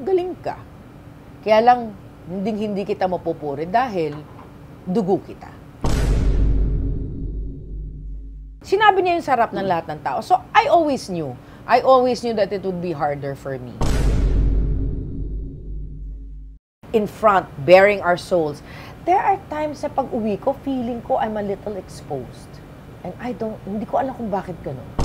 magaling ka. Kaya lang, hindi kita mapupuri dahil dugo kita. Sinabi niya yung sarap ng lahat ng tao. So, I always knew that it would be harder for me. In front, bearing our souls. There are times sa pag-uwi ko, feeling ko I'm a little exposed. And hindi ko alam kung bakit gano'n.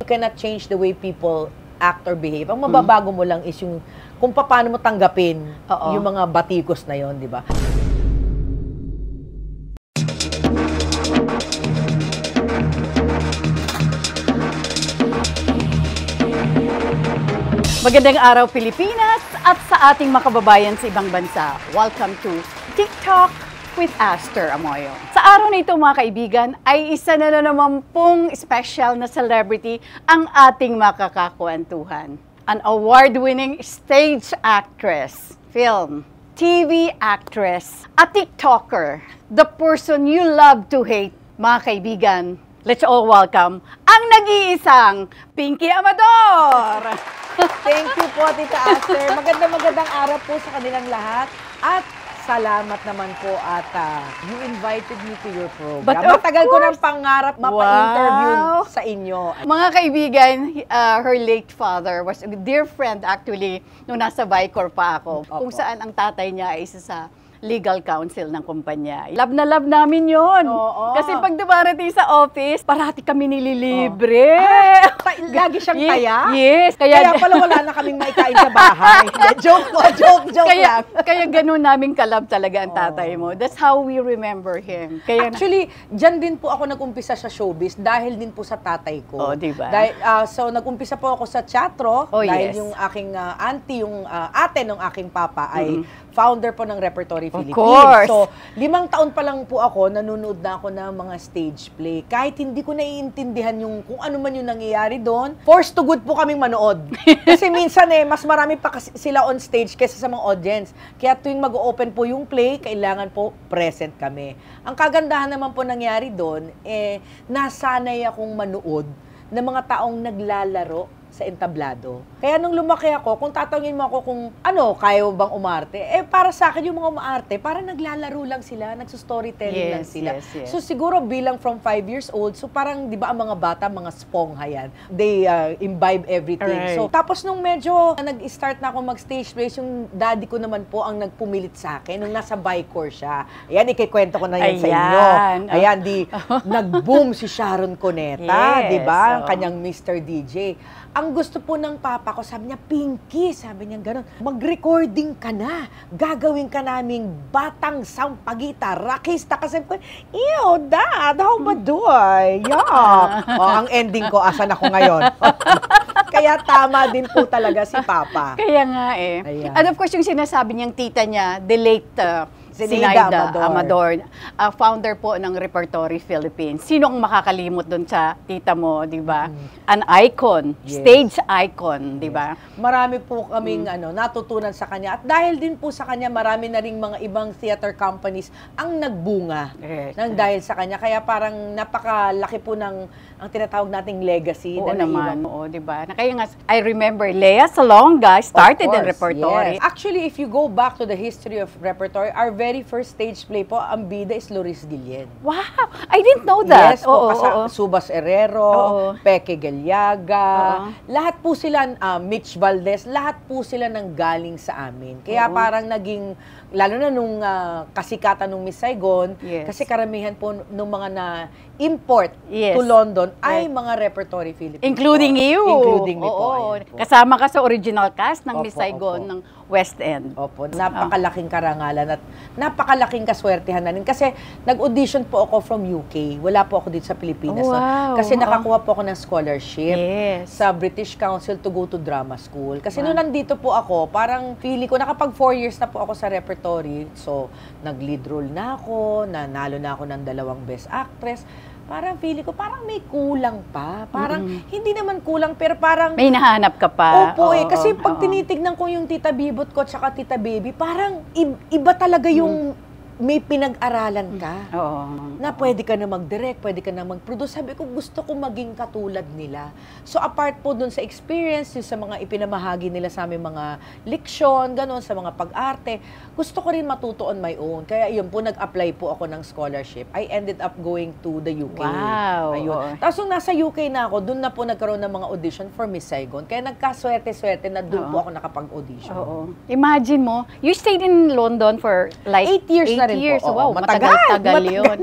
You cannot change the way people act or behave. Ang mababago mo lang is yung kung paano mo tanggapin yung mga batikos na yon, di ba? Magandang araw, Pilipinas, at sa ating makababayan sa ibang bansa. Welcome to TikTok with Aster Amoyo. Sa araw na ito, mga kaibigan, ay isa na naman pong special na celebrity ang ating makakakwentuhan. An award-winning stage actress, film, TV actress, a TikToker, the person you love to hate, mga kaibigan. Let's all welcome ang nag-iisang Pinky Amador! Thank you po, Tita Aster. Magandang araw po sa kanilang lahat. At salamat naman po at you invited me to your program. Matagal ko ng pangarap mapa-interview sa inyo. Mga kaibigan, her late father was a dear friend actually nung nasa Vicor pa ako. Kung saan ang tatay niya ay isa sa legal counsel ng kumpanya. Love na love namin yun. Kasi pag dumarating sa office, parati kami nililibre. Lagi siyang taya? Yes. Kaya pala wala na kaming maikain sa bahay. Joke lang. Kaya ganun namin kalab talaga ang tatay mo. That's how we remember him. Actually, dyan din po ako nag-umpisa sa showbiz dahil din po sa tatay ko. Diba? So, nag-umpisa po ako sa teatro dahil yung aking auntie, yung ate ng aking papa ay founder po ng Repertory Philippines. So, 5 taon pa lang po ako, nanonood na ako ng mga stage play. Kahit hindi ko naiintindihan yung kung ano man yung nangyayari doon, forced to good po kaming manood. Kasi minsan mas marami pa sila on stage kaysa sa mga audience. Kaya tuwing mag-open po yung play, kailangan po present kami. Ang kagandahan naman po nangyari doon, nasanay akong manood ng mga taong naglalaro sa entablado. Kaya nung lumaki ako, kung tatawagin mo ako kung kaya mo bang umarte, para sa akin yung mga umaarte, parang naglalaro lang sila, nagsustorytelling lang sila. Yes. So siguro bilang from 5 years old, so parang di ba ang mga bata, mga spongha yan, they imbibe everything. Right. So tapos nung medyo nag-start na ako mag-stage plays, yung daddy ko naman po ang nagpumilit sa akin, nung nasa Vicor siya. Ayan, ikikwento ko na yun sa inyo. Ayan, nag-boom si Sharon Cuneta, di ba? Kanyang Mr. DJ. Ang gusto po ng papa ko, sabi niya, Pinky, sabi niya gano'n, mag-recording ka na. Gagawin ka naming batang sampagita, rakista. Kasi ko, ew, dad, how ba doy? Yuck. Ang ending ko, asan ako ngayon? Kaya tama din po talaga si papa. Kaya nga Ayan. And of course, yung sinasabi niyang tita niya, the late Zenaida Amador, founder po ng Repertory Philippines. Sino ang makakalimot doon sa tita mo, di ba? An icon, stage icon, di ba? Marami po kaming natutunan sa kanya. At dahil din po sa kanya, marami na ring mga ibang theater companies ang nagbunga ng dahil sa kanya. Kaya parang napakalaki po ng ang tinatawag nating legacy. Oo naman, di ba? Kaya nga, I remember Lea Salonga started in Repertory. Yes. Actually, if you go back to the history of Repertory, our very first stage play po, ang bida is Loris Guillen. Wow! I didn't know that. Yes, Subas Herrero, Peke Galiaga, lahat po sila, Mitch Valdez, lahat po sila nang galing sa amin. Kaya parang naging, lalo na nung kasikatan ng Miss Saigon, kasi karamihan po nung mga na-import to London ay mga Repertory Philippines. Including you. Including me po. Kasama ka sa original cast ng Miss Saigon ng West End. Napakalaking karangalan at napakalaking kaswertehan na rin. Kasi nag-audition po ako from UK. Wala po ako dito sa Pilipinas. Kasi nakakuha po ako ng scholarship sa British Council to go to drama school. Kasi nung nandito po ako, parang feeling ko, nakapag 4 years na po ako sa Repertory. So, nag-lead role na ako, nanalo na ako ng 2 Best Actress. Parang feeling ko, parang may kulang pa. Parang, hindi naman kulang, pero parang may nahanap ka pa. Opo kasi pag tinitignan ko yung Tita Bibot ko at saka Tita Baby, parang iba talaga yung may pinag-aralan ka. Na Oo. pwede ka na mag-direct, pwede ka na mag-produce. Sabi ko, gusto ko maging katulad nila. So, apart po dun sa experience, yung sa mga ipinamahagi nila sa aming mga leksyon, gano'n, sa mga pag-arte, gusto ko rin matuto on my own. Kaya yun po, nag-apply po ako ng scholarship. I ended up going to the UK. Wow. Ayun. Tapos, nung nasa UK na ako, dun na po nagkaroon ng mga audition for Miss Saigon. Kaya nagkaswerte-swerte na dun po ako nakapag-audition. Oo. Imagine mo, you stayed in London for like 8 years na rin years. po. Wow, matagal-tagal yun.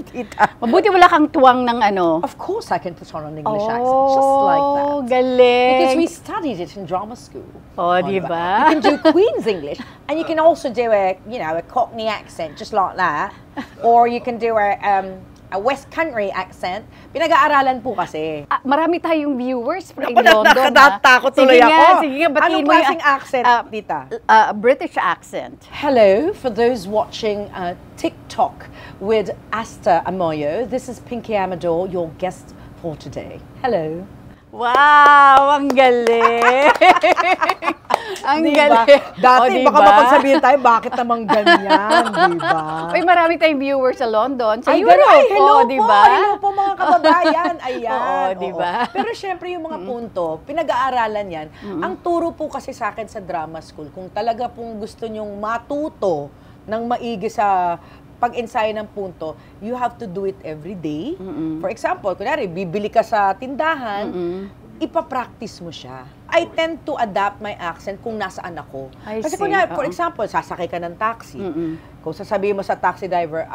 Mabuti wala kang tuwang ng ano. Of course, I can put on an English accent. Just like that. Oh, galing. Because we studied it in drama school. Oh, di ba? You can do Queen's English, and you can also do a Cockney accent, just like that. Or you can do a West Country accent. Pinag-aaralan po kasi. Marami tayong viewers in Ako, London. nakatakot tuloy ako. Sige nga, batiin Anong mo yung klaseng accent, Tita? British accent. Hello, for those watching TikTok with Asta Amoyo, this is Pinky Amador, your guest for today. Hello. Wow, ang galing. Ang diba? galing. Dati, diba? baka mapagsabihin tayo, bakit naman ganyan, diba? Uy, marami tayong viewers sa London, sa Ay, Europe. Ay, hello po, diba? hello po mga kababayan. Ayan. Oo, diba? Pero syempre yung mga punto, pinag-aaralan yan. Ang turo po kasi sa akin sa drama school, kung talaga pong gusto nyong matuto ng maigi sa pag-ensayo ng punto, you have to do it every day. For example, kunwari, bibili ka sa tindahan, ipapractice mo siya. I tend to adapt my accent kung nasaan ako. Kasi kunwari, for example, sasakay ka ng taxi. Kung sasabihin mo sa taxi driver,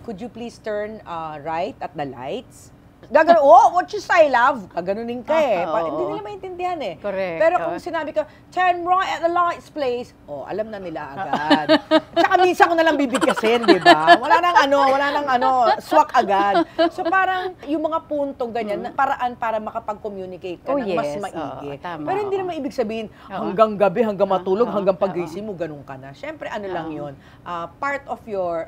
could you please turn right at the lights? Gagano, what you say, love? Gaganunin ka eh. Hindi nila maintindihan eh. Correct. Pero kung sinabi ko, turn right at the lights, please. Alam na nila agad. Tsaka minsan ko nalang bibigkasin, di ba? Wala nang swak agad. So parang yung mga puntong ganyan, paraan para makapag-communicate ka ng mas maigi. Pero hindi naman ibig sabihin, hanggang gabi, hanggang matulog, hanggang pag-gising mo, ganun ka na. Siyempre, ano lang yun. Part of your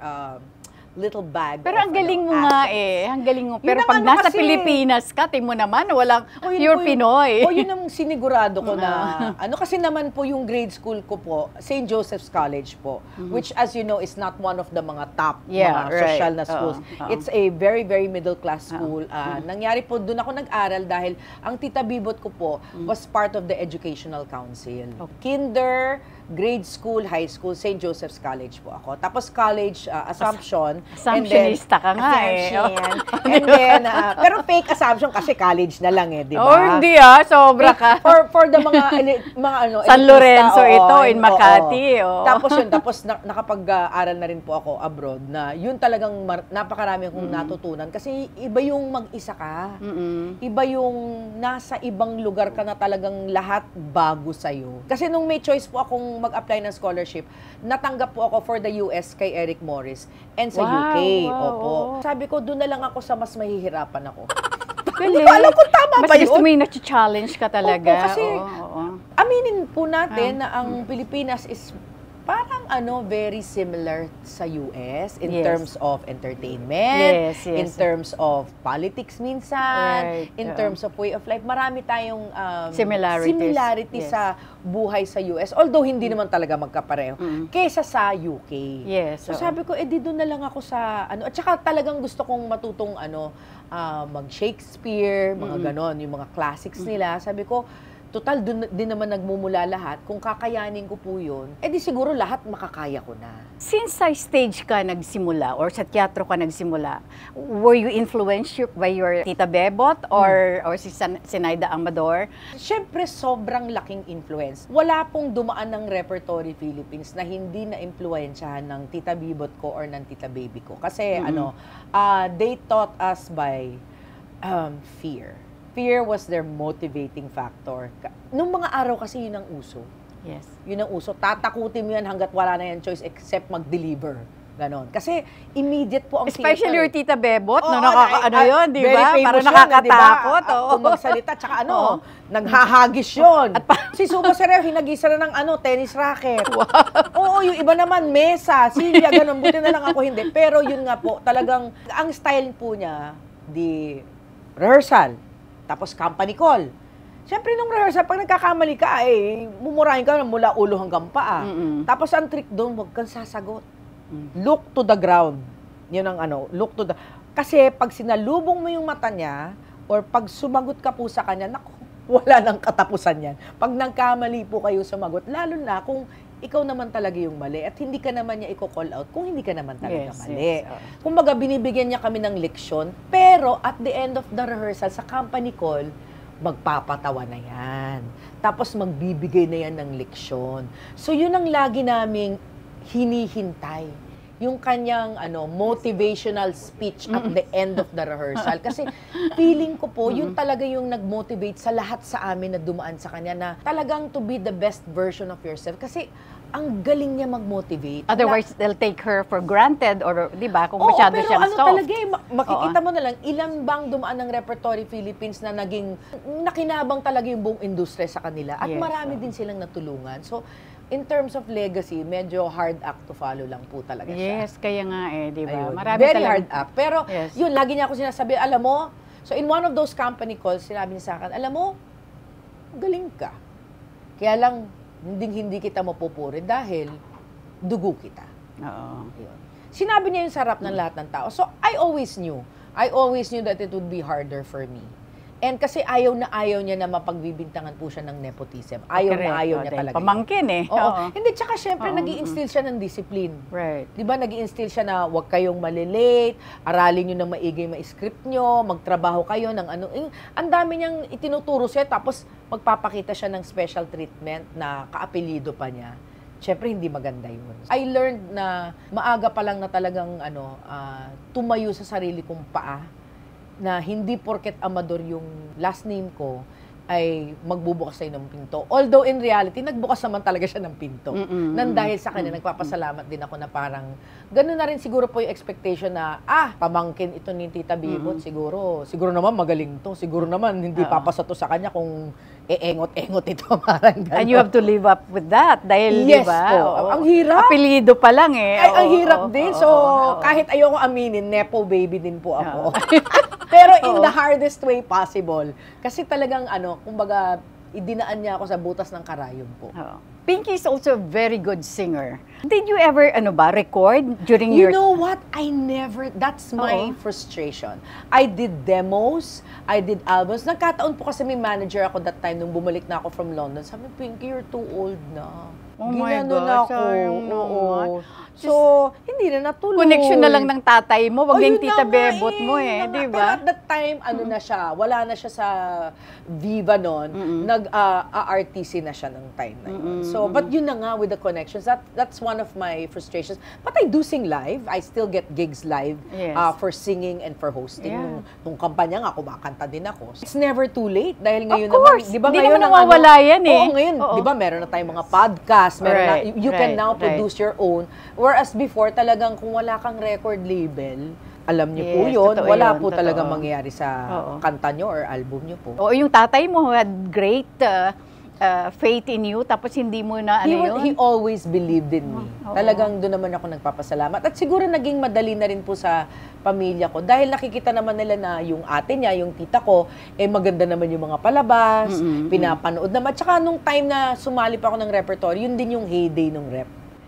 little bag. Pero ang galing mo nga eh. Ang galing mo. Pero pag nasa Pilipinas ka, tingin mo naman, walang pure Pinoy. Yun ang sinigurado ko na, kasi naman po yung grade school ko po, St. Joseph's College po, which as you know, is not one of the mga top mga social na schools. It's a very, very middle class school. Nangyari po, doon ako nag-aral dahil ang tita bibot ko po was part of the Educational Council. Kinder, grade school, high school, St. Joseph's College po ako. Tapos college, Assumption. Assumptionista ka nga eh. And then, pero fake assumption kasi college na lang eh, di ba? Hindi sobra ka. For the mga San Lorenzo in Makati. Tapos nakapag-aral na rin po ako abroad na yun talagang napakarami akong natutunan kasi iba yung mag-isa ka. Iba yung nasa ibang lugar ka na talagang lahat bago sa'yo. Kasi nung may choice po akong mag-apply ng scholarship, natanggap po ako for the US kay Eric Morris and sa UK. Opo. Sabi ko, doon na lang ako sa mas mahihirapan ako. Hindi ko alam kung tama ba yun. Mas gusto mo yung na-challenge ka talaga. Opo, kasi aminin po natin na ang Pilipinas is parang very similar sa US in terms of entertainment, in terms of politics minsan, in terms of way of life. Marami tayong similarity sa buhay sa US. Although hindi naman talaga magkapareho. Kesa sa UK. So sabi ko, di doon na lang ako sa At saka talagang gusto kong matutong mag-Shakespeare, mga ganon, yung mga classics nila. Sabi ko, total, dun din naman nagmumula lahat. Kung kakayanin ko po yun, di siguro lahat makakaya ko na. Since sa stage ka nagsimula or sa teatro ka nagsimula, were you influenced by your Tita Bebot or si Sinaida Amador? Siyempre, sobrang laking influence. Wala pong dumaan ng Repertory Philippines na hindi na-influensyahan ng Tita Bebot ko or ng Tita Baby ko. Kasi they taught us by fear. Fear was their motivating factor. Nung mga araw kasi yun ang uso. Yun ang uso. Tatakutin mo yan hanggat wala na yan choice except mag-deliver. Ganon. Kasi immediate po ang especially your Tita Bebot, no? Yun, di ba? Parang nakakatakot. Kung magsalita, tsaka naghahagis yun. Si Subo Sereo, hinagisa na ng tennis racket. Oo, yung iba naman, mesa, silya, ganon. Buti na lang ako hindi. Pero yun nga po, talagang, ang style po niya, di rehearsal. Tapos company call. Siyempre, nung rehearsal, pag nagkakamali ka, mumurahin ka mula ulo hanggang paa. Tapos ang trick doon, huwag kang sasagot. Look to the ground. Yun ang look to the... Kasi pag sinalubong mo yung mata niya, or pag sumagot ka po sa kanya, naku, wala nang katapusan yan. Pag nagkamali po kayo sumagot, lalo na kung ikaw naman talaga yung mali at hindi ka naman niya i-call out kung hindi ka naman talaga mali. Kumbaga, binibigyan niya kami ng leksyon, pero at the end of the rehearsal, sa company call, magpapatawa na yan. Tapos magbibigay na yan ng leksyon. So yun ang lagi naming hinihintay. Yung kanyang motivational speech at the end of the rehearsal. Kasi feeling ko po, yun talaga yung nag-motivate sa lahat sa amin na dumaan sa kanya na talagang to be the best version of yourself. Kasi ang galing niya mag-motivate. Otherwise, they'll take her for granted or, di ba, kung masyado siyang soft. Talaga makikita mo na lang, ilan bang dumaan ng Repertory Philippines na naging, nakinabang talaga yung buong industriya sa kanila. At marami din silang natulungan. So, in terms of legacy, medyo hard act to follow lang po talaga siya. Yes, kaya nga di ba? Very hard act. Pero, yun, lagi niya ako sinasabi, alam mo, so in one of those company calls, sinabi niya sa akin, alam mo, galing ka. Kaya lang, hindi kita mapupuri dahil dugo kita. Yun. Sinabi niya yung sarap ng lahat ng tao. So, I always knew that it would be harder for me. And kasi ayaw niya na mapagbibintangan po siya ng nepotism. Ayaw niya talaga. Pamangkin Oo. Hindi, tsaka syempre nag-i-instill siya ng discipline. Right. Di ba, nag-i-instill siya na huwag kayong malilate, aralin nyo ng maigi ma-script nyo, magtrabaho kayo ng ang dami niyang itinuturo siya, tapos magpapakita siya ng special treatment na kaapelido pa niya. Syempre, hindi maganda yun. I learned na maaga pa lang na talagang tumayo sa sarili kong paa, na hindi porket Amador yung last name ko, ay magbubukas sa'yo ng pinto. Although in reality, nagbukas naman talaga siya ng pinto. Nang dahil sa kanya, nagpapasalamat din ako na parang, gano'n na rin siguro po yung expectation na, pamangkin ito ni Tita Bibot, siguro naman magaling to. Siguro naman, hindi papasa to sa kanya kung engot ito, parang gano'n. And you have to live up with that. Dahil, di ba? Ang hirap. Apelido pa lang ang hirap din. So, kahit ayoko aminin, nepo baby din po ako. Pero in the hardest way possible. Kasi talagang kumbaga, idinaan niya ako sa butas ng karayom po. Pinky is also a very good singer. Did you ever, record during your... You know what? I never, that's my frustration. I did demos, I did albums. Nagkataon po kasi may manager ako that time nung bumalik na ako from London. Sabi, Pinky, you're too old na. Oh my God, sayang naman. So, hindi na natuloy. Connection na lang ng tatay mo, wag yung Tita Bebot mo di ba? Pero at that time, na siya, wala na siya sa Viva noon, nag-RTC na siya ng time na yun. So, but yun na nga with the connections, that's one of my frustrations. But I do sing live. I still get gigs live for singing and for hosting. Nung kampanya nga, kumakanta din ako. It's never too late dahil ngayon naman, di ba ngayon nawawala yan Oo, ngayon, di ba meron na tayong mga podcast, meron na, you can now produce your own. Whereas before, talagang kung wala kang record label, alam niyo po yun, wala po talagang mangyayari sa kanta niyo or album niyo po. Yung tatay mo had great faith in you, tapos hindi mo na He always believed in me. Talagang doon naman ako nagpapasalamat. At siguro naging madali na rin po sa pamilya ko. Dahil nakikita naman nila na yung ate niya, yung tita ko, maganda naman yung mga palabas, pinapanood naman. Tsaka nung time na sumali pa ako ng repertory, yun din yung heyday ng rep.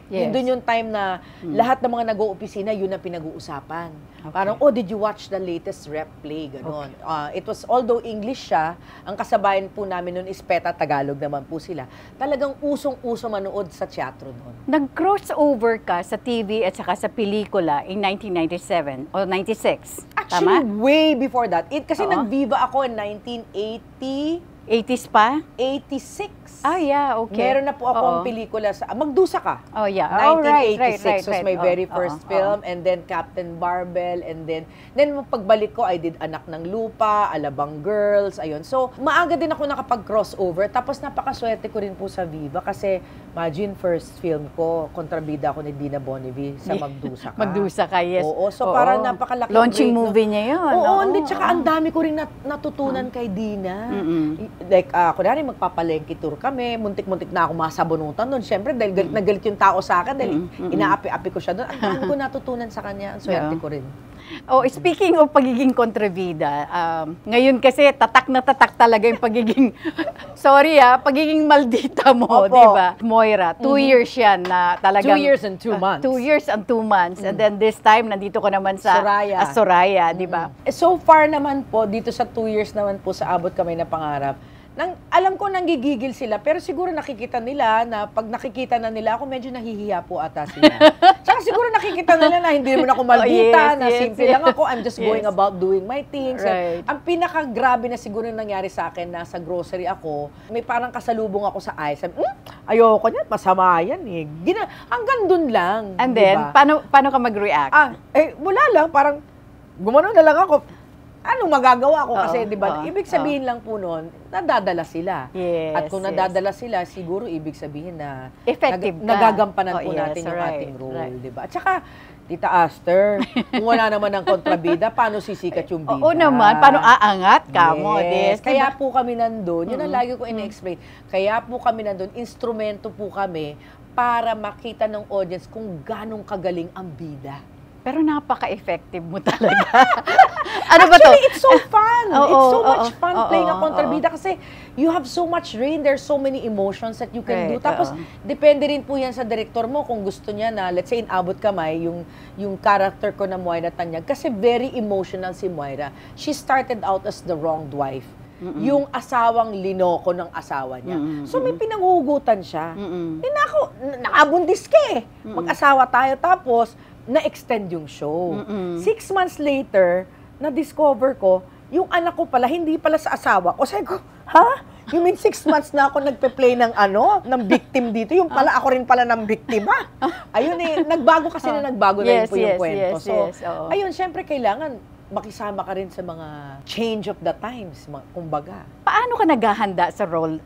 Yun doon yung time na lahat ng mga nag-oopisina, yun ang pinag-uusapan. Parang, did you watch the latest rep play? Ganon. It was, although English siya, ang kasabayan po namin nun is PETA, Tagalog naman po sila. Talagang usong-uso manood sa teatro noon. Nag-crossover ka sa TV at saka sa pelikula in 1997 o 96. Actually, way before that. Kasi nag-Viva ako in 1980. 80s pa? 86. Okay. Meron na po akong pelikula sa... Magdusa Ka. 1986 1986 was my very first film. And then Captain Barbell. And then pagbalik ko, I did Anak ng Lupa, Alabang Girls, ayun. So, maaga din ako nakapag-crossover. Tapos napakaswerte ko rin po sa Viva. Kasi, imagine, first film ko, kontrabida ako ni Dina Bonnevie sa Magdusa Ka. Magdusa Ka, yes. So parang napakalaki. Launching movie niya yun. Hindi. Tsaka ang dami ko rin natutunan kay Dina. Like, kunwari, magpapalengke tour kami, muntik-muntik na ako masabunutan doon. Siyempre, dahil galit na galit yung tao sa akin, dahil inaapi-api ko siya doon. Ang dami ko natutunan sa kanya, ang swerte ko rin. Oh, speaking of pagiging kontrabida, ngayon kasi tatak na tatak talaga yung pagiging, pagiging maldita mo, di ba? Moira, 2 years yan na talagang... 2 years and 2 months. 2 years and 2 months. And then this time, nandito ko naman sa Soraya, di ba? So far naman po, dito sa 2 years naman po sa Abot Kamay na Pangarap, alam ko nanggigigil sila, pero siguro nakikita nila na pag nakikita na nila ako, medyo nahihiya po ata sila. Tsaka siguro nakikita nila na hindi naman ako maldita, na simple lang ako, I'm just going about doing my things. Right. Ang pinakagrabe na siguro yung nangyari sa akin, nasa grocery ako, may parang kasalubong ako sa aisle. Sabi, ayoko niyan, masama yan eh. Hanggang dun lang. And then, paano ka mag-react? Wala lang, parang gumano na lang ako. Anong magagawa ko? Kasi, di ba, ibig sabihin lang po noon, nadadala sila. Yes, at kung nadadala sila, siguro ibig sabihin na effective nagagampanan po natin yung ating role, di ba? At saka, Tita Aster, kung wala naman ng kontrabida, paano sisikat yung bida? Oo naman, paano aangat ka mo? Yes. Kaya po kami nandun, yun ang lagi ko ina-explain, kaya po kami nandun, instrumento po kami para makita ng audience kung ganong kagaling ang bida. Pero napaka-effective mo talaga. Ano ba to? Actually, it's so fun. It's so much fun playing a kontrabida kasi you have so much range. There's so many emotions that you can do. Tapos, depende rin po yan sa director mo kung gusto niya na, let's say, in Abot Kamay, yung character ko na Moira Tanyag, kasi very emotional si Moira. She started out as the wronged wife. Yung asawang linoko ng asawa niya. So, may pinanghugutan siya. Nakabundis ka eh. Mag-asawa tayo. Tapos, na-extend yung show. 6 months later, na-discover ko, yung anak ko pala, hindi pala sa asawa ko. Sabi ko, ha? You mean 6 months na ako nagpe-play ng victim dito? Yung pala, ako rin pala ng biktima. Ayun eh, nagbago kasi na nagbago na yun po yung kwento. Ayun, syempre kailangan makisama ka rin sa mga change of the times, kumbaga. Paano ka naghahanda sa role?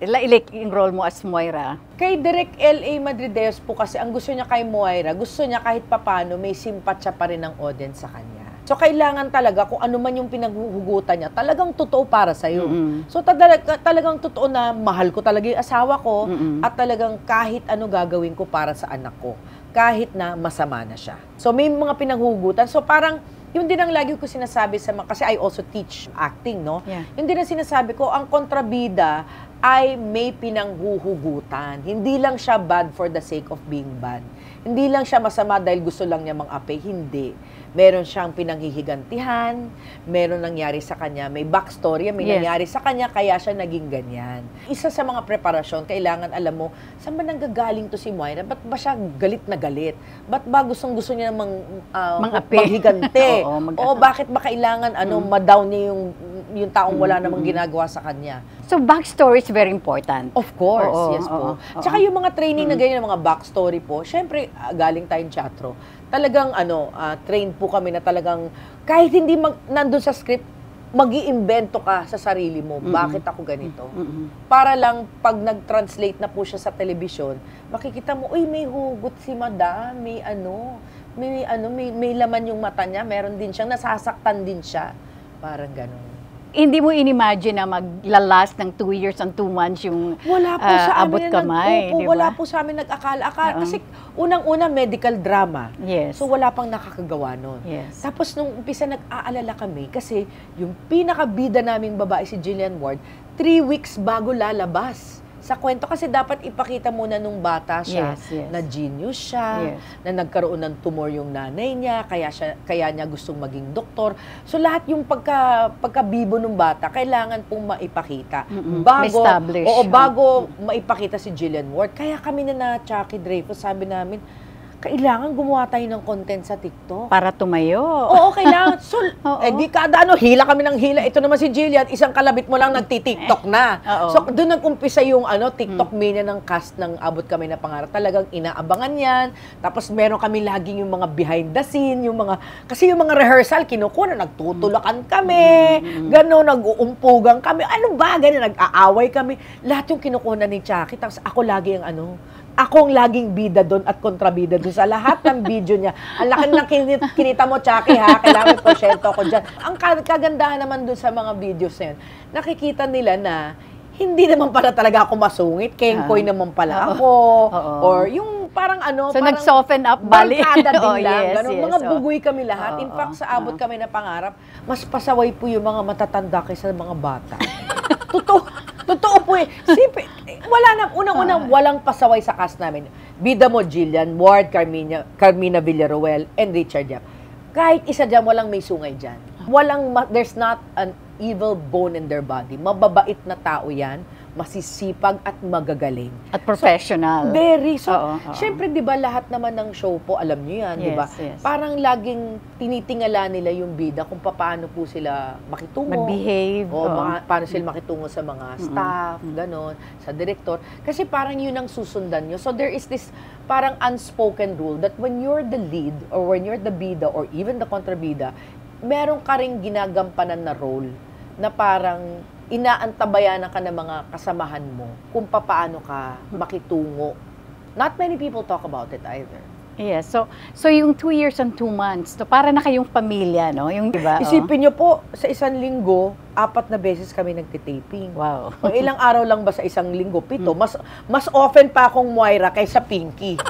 Yung role mo as Moira? Kay Direk L.A. Madrideos po kasi, ang gusto niya kay Moira, gusto niya kahit papano may simpatya pa rin ng audience sa kanya. So, kailangan talaga, kung ano man yung pinaghuhugutan niya, talagang totoo para sa'yo. So, talagang totoo na mahal ko talaga yung asawa ko at talagang kahit ano gagawin ko para sa anak ko, kahit na masama na siya. So, may mga pinaghugutan. So, parang, yun din ang lagi ko sinasabi kasi I also teach acting, no? Yeah. Yun din ang sinasabi ko, ang kontrabida ay may pinanghuhugutan. Hindi lang siya bad for the sake of being bad. Hindi lang siya masama dahil gusto lang niya mang-ape. Hindi. Meron siyang pinanghihigantihan, meron nangyari sa kanya, may backstory, may nangyari sa kanya, kaya siya naging ganyan. Isa sa mga preparasyon, kailangan alam mo, saan ba nanggagaling to si Moira? Ba't ba siya galit na galit? Ba't ba gustong-gusto niya manghigante? O bakit ba kailangan ma-down niya yung taong wala namang ginagawa sa kanya? So, backstory is very important. Of course, yes po. Tsaka yung mga training na ganyan, mga backstory po, syempre, galing tayong teatro. Talagang, trained po kami na talagang, kahit hindi nandun sa script, mag-iimbento ka sa sarili mo. Bakit ako ganito? Para lang, pag nag-translate na po siya sa telebisyon, makikita mo, uy, may hugot si madam, may laman yung mata niya, meron din siyang nasasaktan din siya. Parang ganun. Hindi mo inimagine na maglalast ng 2 years and 2 months yung wala po sa Abot amin Kamay, di ba? Wala po sa amin nag-akala. Kasi unang-una medical drama. Yes. So wala pang nakakagawa nun. Yes. Tapos nung umpisa nag-aalala kami kasi yung pinakabida naming babae si Jillian Ward, 3 weeks bago lalabas sa kwento kasi dapat ipakita muna nung bata siya na genius siya, na nagkaroon ng tumor yung nanay niya, kaya niya gustong maging doktor. So lahat yung pagkabibo nung bata kailangan pong maipakita bago maipakita si Jillian Ward. Kaya kami na Chucky Dreyfus, sabi namin, kailangan gumawa tayo ng content sa TikTok. Para tumayo. Oo, kailangan. So, di kada hila kami ng hila. Ito naman si Jillian, isang kalabit mo lang nagti-TikTok na. So, doon nag-umpisa yung TikTok mania ng cast ng Abot Kamay na Pangarap. Talagang inaabangan yan. Tapos, meron kami laging yung mga behind the scene, kasi yung mga rehearsal, kinukuha, nagtutulakan kami, gano'n, nag-uumpugan kami. Ano ba? Gano'n, nag-aaway kami. Lahat yung kinukuha ni Chucky. Tapos, ako lagi yung ako ang laging bida doon at kontrabida doon sa lahat ng video niya. Ang laki ng kinita mo, Chucky, ha? Kailangan porsyento ako dyan. Ang kagandahan naman doon sa mga videos na yun, nakikita nila na hindi naman pala talaga ako masungit, kengkoy naman pala ako. Or yung parang So, nag-soften up, bali. Barkada din lang. Yes, Ganun. yes, Mga bugoy kami lahat. In fact, sa abot oo. kami na pangarap, mas pasaway po yung mga matatanda kaysa mga bata. Totoo po eh. Siyempre, wala na, unang-unang walang pasaway sa cast namin. Bida mo, Jillian, Ward, Carmina Villaruel, and Richard Yap. Kahit isa dyan, walang may sungay dyan. There's not an evil bone in their body. Mababait na tao yan, masisipag at magagaling. At professional. So, very. So, Oo. syempre, di ba, lahat naman ng show po, alam nyo yan, di ba? Yes. Parang laging tinitingala nila yung bida kung paano po sila makitungo. Mag-behave. O paano sila makitungo sa mga staff, ganon, sa director. Kasi parang yun ang susundan nyo. So, there is this parang unspoken rule that when you're the lead or when you're the bida or even the kontrabida, meron ka ring ginagampanan na role na parang inaantabayanan ka ng mga kasamahan mo kung paano ka makitungo. Not many people talk about it either. Yes. So yung 2 years and 2 months, to para na kayong pamilya, no? Yung diba? Isipin nyo po, sa isang linggo, 4 na beses kami nagtitaping. Wow. O ilang araw lang ba sa isang linggo? 7. Mas often pa akong Moira kaysa Pinky.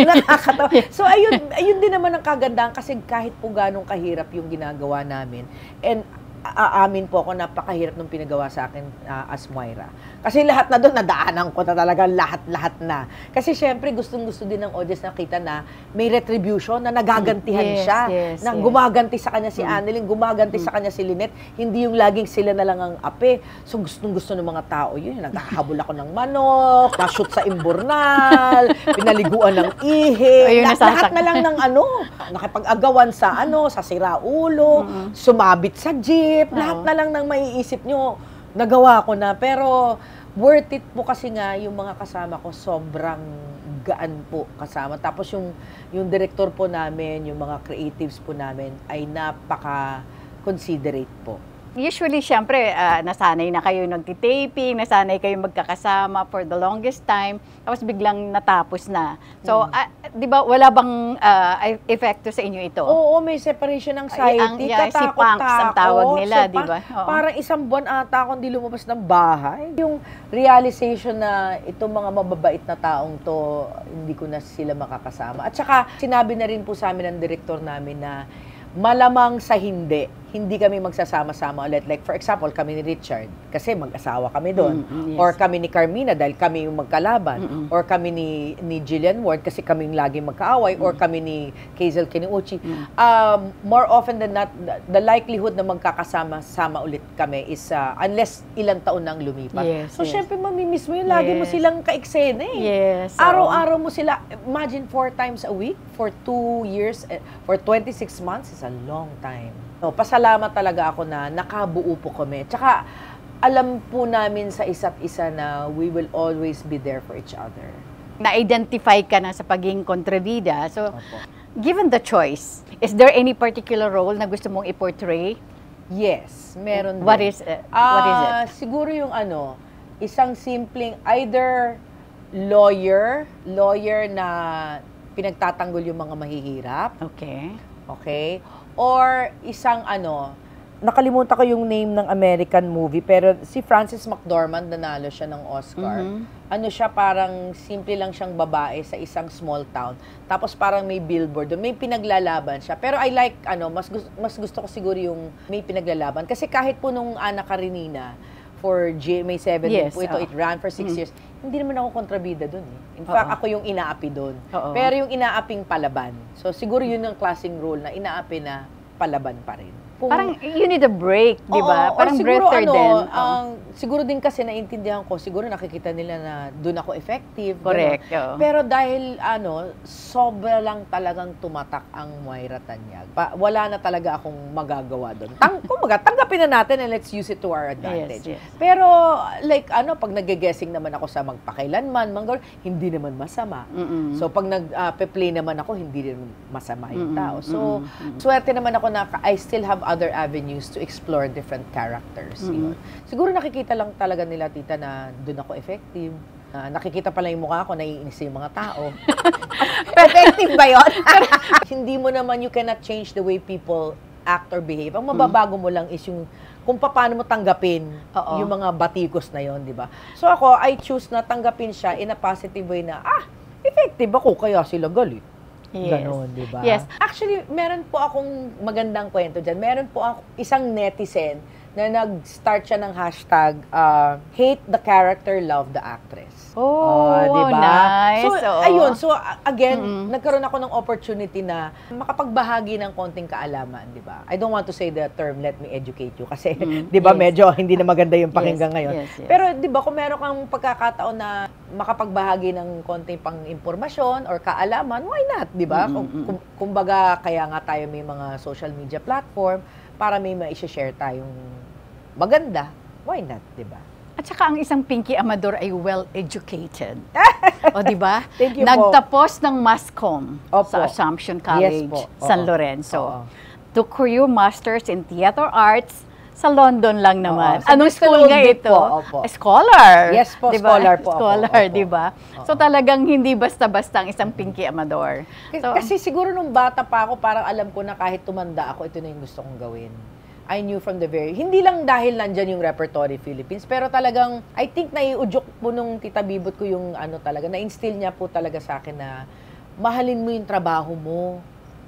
Nakakatawa. So ayun din naman ang kagandahan kasi kahit po ganong kahirap yung ginagawa namin. And aamin po ako, napakahirap nung pinagawa sa akin as Moira. Kasi lahat na doon, nadaanan ko na talaga lahat na. Kasi syempre, gustong-gusto din ng audience nakita na may retribution, na nagagantihan siya. Na gumaganti sa kanya si Annalyn, gumaganti sa kanya si Lynette. Hindi yung laging sila na lang ang ape. So gustong-gusto ng mga tao yun. Naghahabol ako ng manok, na-shoot sa imburnal, pinaliguan ng ihi. Lahat na lang ng nakipag-agawan sa sa siraulo, sumabit sa jeep. Lahat na lang ng maiisip nyo, nagawa ko na. Pero, worth it po kasi nga, yung mga kasama ko, sobrang gaan po kasama. Tapos yung director po namin, yung mga creatives po namin, ay napaka-considerate po. Usually, syempre, nasanay na kayo nagtitaping, nasanay kayo magkakasama for the longest time, tapos biglang natapos na. So, di ba, wala bang epekto sa inyo ito? Oo, may separation ng anxiety. Si punks ang tawag nila, di ba? Parang 1 buwan ata akong di lumabas ng bahay. Yung realization na itong mga mababait na taong to, hindi ko na sila makakasama. At saka, sinabi na rin po sa amin ng direktor namin na malamang sa hindi kami magsasama-sama ulit. Like, for example, kami ni Richard, kasi mag-asawa kami doon. Yes. Or kami ni Carmina, dahil kami yung magkalaban. Or kami ni Jillian Ward, kasi kaming laging magkaaway. Or kami ni Hazel Keniuchi. More often than not, the likelihood na magkakasama-sama ulit kami is unless ilang taon nang lumipas. Yes, so, syempre, mamimiss mo yun. Lagi mo silang ka-eksena eh. Yes. Araw-araw mo sila, imagine 4 times a week for 2 years, for 26 months is a long time. No, pasalamat talaga ako na nakabuo po kami. Tsaka, alam po namin sa isa't isa na we will always be there for each other. Na-identify ka na sa pagiging kontrabida. So, Opo. given the choice, is there any particular role na gusto mong i-portray? Yes, meron What din. is it? What is it? Siguro yung isang simpleng either lawyer na pinagtatanggol yung mga mahihirap. Okay? Or isang nakalimutan ko yung name ng American movie, pero si Frances McDormand, nanalo siya ng Oscar. Siya, parang simple lang siyang babae sa isang small town. Tapos parang may billboard, may pinaglalaban siya. Pero I like, mas gusto ko siguro yung may pinaglalaban. Kasi kahit po nung Ana Karenina, for GMA7 yes, po ito, it ran for 6 years, hindi naman ako kontrabida dun eh. In fact, ako yung inaapi dun. Pero yung inaaping palaban. So siguro yun ang klaseng role na inaapi na palaban pa rin. Parang you need a break, di ba? Parang siguro, breather din. Siguro din kasi naintindihan ko, siguro nakikita nila na doon ako effective. Correct. Pero dahil sobra lang talagang tumatak ang Moira Tanyag. Wala na talaga akong magagawa doon. Tanggapin na natin and let's use it to our advantage. Yes. Pero like pag nag-guessing naman ako sa magpakailanman, hindi naman masama. So pag nag-play naman ako, hindi rin masama yung tao. So swerte naman ako na I still have other avenues to explore different characters. Siguro nakikita lang talaga nila, tita, na doon ako effective. Nakikita pala yung mukha ko, naiinis yung mga tao. Effective ba yun? Hindi mo naman, you cannot change the way people act or behave. Ang mababago mo lang is yung kung paano mo tanggapin yung mga batikos na yon, di ba? So ako, I choose na tanggapin siya in a positive way na, effective ako, kaya sila galit. Yes. Ganon, di ba? Yes. Actually, meron po akong magandang kwento dyan. Meron po ako isang netizen na nag-start siya ng hashtag, hate the character, love the actress. Diba? Nice. So, ayun. So, again, nagkaroon ako ng opportunity na makapagbahagi ng konting kaalaman, di ba? I don't want to say the term, let me educate you, kasi, di ba, medyo hindi na maganda yung pakinggan ngayon. Yes. Pero, di ba, kung meron kang pagkakataon na makapagbahagi ng konting pang-impormasyon or kaalaman, why not, di ba? Kumbaga, kaya nga tayo may mga social media platform para may ma-share tayong maganda, why not, di ba? At saka ang isang Pinky Amador ay well-educated. O, di ba? Thank you Nagtapos ng MASCOM sa Opo. Assumption College, Yes, San Lorenzo. Took career masters in theater arts sa London lang naman. Sa Anong Bristol school nga Old Vic ito? po, Scholar. Yes po, diba? scholar po ako. Scholar, Opo. di ba? So talagang hindi basta-basta ang isang Pinky Amador. So, Kasi siguro nung bata pa ako, parang alam ko na kahit tumanda ako, ito na yung gusto kong gawin. I knew from the hindi lang dahil nandyan yung Repertory Philippines, pero talagang, I think naiudyok po nung Tita Bibot ko yung talaga, na-instill niya po talaga sa akin na mahalin mo yung trabaho mo.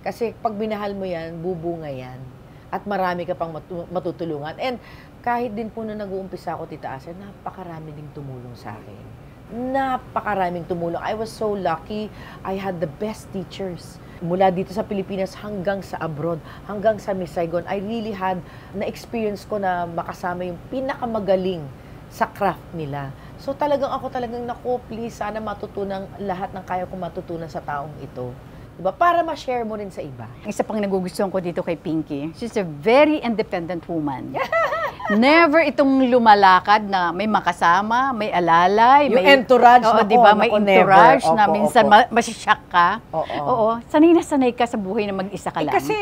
Kasi pag binahal mo yan, bubunga yan. At marami ka pang matutulungan. And kahit din po nung nag-uumpisa ako, Tita Asa, napakarami ding tumulong sa akin. Napakaraming tumulong. I was so lucky. I had the best teachers. Mula dito sa Pilipinas hanggang sa abroad, hanggang sa Miss Saigon, I really had na-experience ko na makasama yung pinakamagaling sa craft nila. So talagang naku, please, sana matutunan lahat ng kaya kong matutunan sa taong ito. Diba? Para ma-share mo rin sa iba. Isa pang nagugustuhan ko dito kay Pinky, she's a very independent woman. Never itong lumalakad na may makasama, may alalay. Yung entourage, oo, nako, diba? May entourage never. na Opo, minsan opo. masisyak ka. Oo. Sanay na sanay ka sa buhay na mag-isa ka lang. Kasi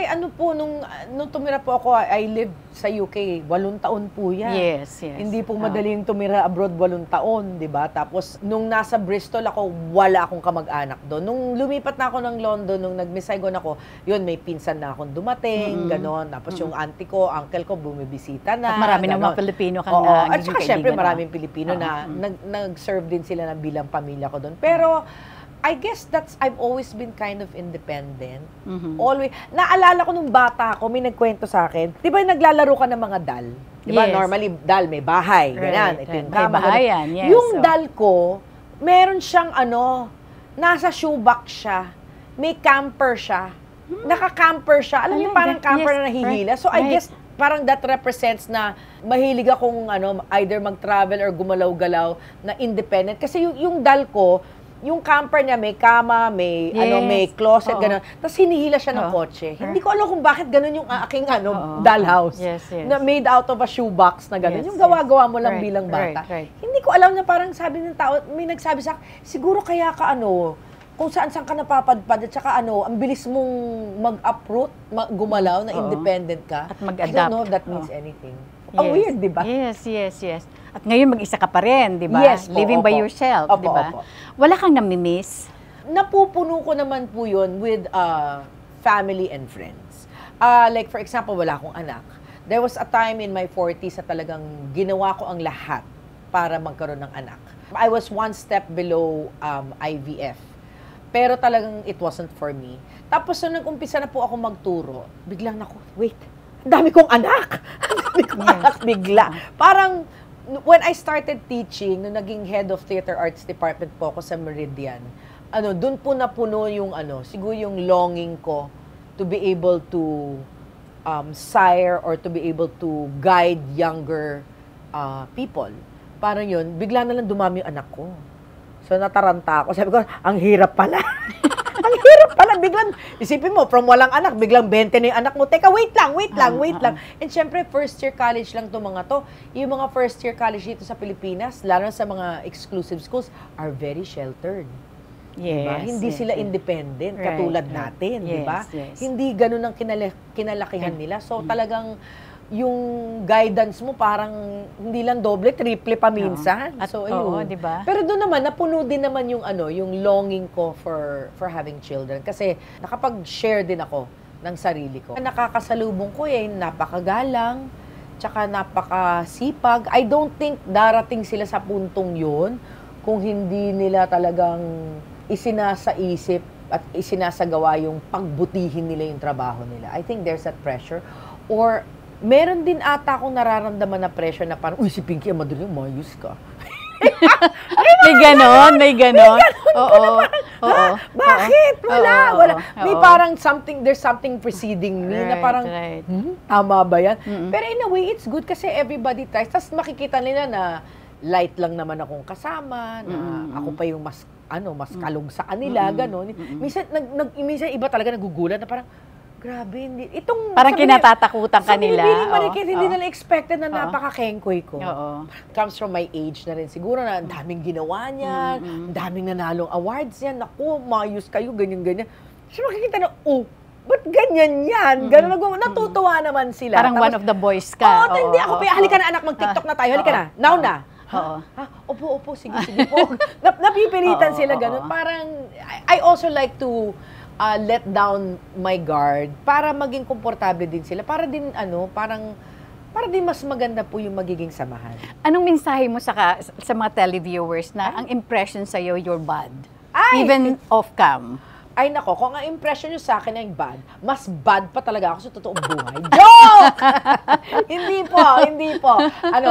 nung tumira po ako, I lived sa UK, 8 taon po yan. Yes. Hindi po madaling tumira abroad 8 taon, di ba? Tapos, nung nasa Bristol ako, wala akong kamag-anak doon. Nung lumipat na ako ng London, nung nag-Miss Saigon ako, yun, may pinsan na akong dumating, ganon. Tapos yung auntie ko, uncle ko, bumibisita na. At marami ng mga Pilipino kang At saka syempre, maraming Pilipino na nag-serve din sila na bilang pamilya ko doon. Pero, I guess I've always been kind of independent. Always. Naalala ko nung bata ako, may nagkwento sa akin. Di ba naglalaro ka ng mga dal? Di ba? Yes. Normally, dal, may bahay. Ganyan. Ito yung May kama. bahayan, yes. Yung dal ko, meron siyang nasa shoebox siya. May camper siya. Naka-camper siya. Alam niyo, parang camper na nahihila. So, I guess, parang that represents na mahilig akong either mag-travel or gumalaw-galaw na independent. Kasi yung dal ko, yung camper niya may kama, may may closet, gano'n. Tapos hinihila siya ng kotse. Hindi ko alam kung bakit gano'n yung aking dollhouse. Yes. Na made out of a shoebox na gano'n. Yung gawa-gawa mo lang bilang bata. Hindi ko alam na parang sabi ng tao, may nagsabi sa akin, siguro kaya ka kung saan-saan ka napapadpad at saka ang bilis mong mag-uproot, gumalaw, na independent ka. At mag-adapt. I don't know if that means anything. Ang weird, di ba? Yes. At ngayon mag-isa ka pa rin, di ba? Yes po, Living by yourself, di ba? Wala kang namimiss? Napupuno ko naman po yun with family and friends. Like for example, wala akong anak. There was a time in my 40s na talagang ginawa ko ang lahat para magkaroon ng anak. I was one step below IVF. Pero talagang it wasn't for me. Tapos nung nag-umpisa na po ako magturo, biglang wait, ang dami kong anak! Ang dami kong anak bigla. Parang, when I started teaching, nung naging head of theater arts department po ako sa Meridian, dun po napuno yung siguro yung longing ko to be able to sire or to be able to guide younger people. Parang yun, bigla na lang dumami yung anak ko. So, nataranta ako. Sabi ko, ang hirap pala. Ang hirap pala. Biglang, isipin mo, from walang anak, biglang 20 na yung anak mo. Teka, wait lang. And syempre, first year college lang itong mga to. Yung mga first year college dito sa Pilipinas, lalo sa mga exclusive schools, are very sheltered. Yes, diba? Hindi sila independent, katulad natin. Yes, Diba? yes. Hindi ganun ang kinalakihan nila. So, talagang, yung guidance mo parang hindi lang doble, triple pa minsan. So, ayun. Diba? Pero doon naman, napuno din naman yung yung longing ko for having children. Kasi nakapag-share din ako ng sarili ko. Nakakasalubong ko napakagalang, tsaka napakasipag. I don't think darating sila sa puntong yun kung hindi nila talagang isinasaisip at isinasagawa yung pagbutihin nila yung trabaho nila. I think there's that pressure. Or, meron din ata akong nararamdaman na pressure na parang, uy, si Pinky Amador yung mayus ka. May ganon, may ganon. Oo. Bakit? Wala. May parang there's something preceding me na parang, tama ba yan? Pero in a way, it's good kasi everybody tries. Tapos makikita nila na light lang naman akong kasama, na ako pa yung mas kalog sa kanila, gano'n. Minsan iba talaga nagugulat na parang, grabe, itong... Parang kinatatakutan ka nila. Hindi nila expected na napaka-kengkoy ko. Comes from my age na rin. Siguro na ang daming ginawa niya, ang daming nanalong awards yan. Naku, mayus kayo, ganyan-ganyan. So makikita na, ba't ganyan yan? Natutuwa naman sila. Parang one of the boys ka. Hindi ako. Halika na anak, mag-TikTok na tayo. Halika na. Now na. Opo, sige po. Napipilitan sila gano'n. Parang, I also like to let down my guard para maging komportable din sila. Para din, para din mas maganda po yung magiging samahan. Anong mensahe mo sa mga televiewers na ang impression sa'yo, you're bad? Even off-cam? Ay nako, kung ang impression nyo sa akin ay bad, mas bad pa talaga ako sa totoong buhay. Joke! Hindi po.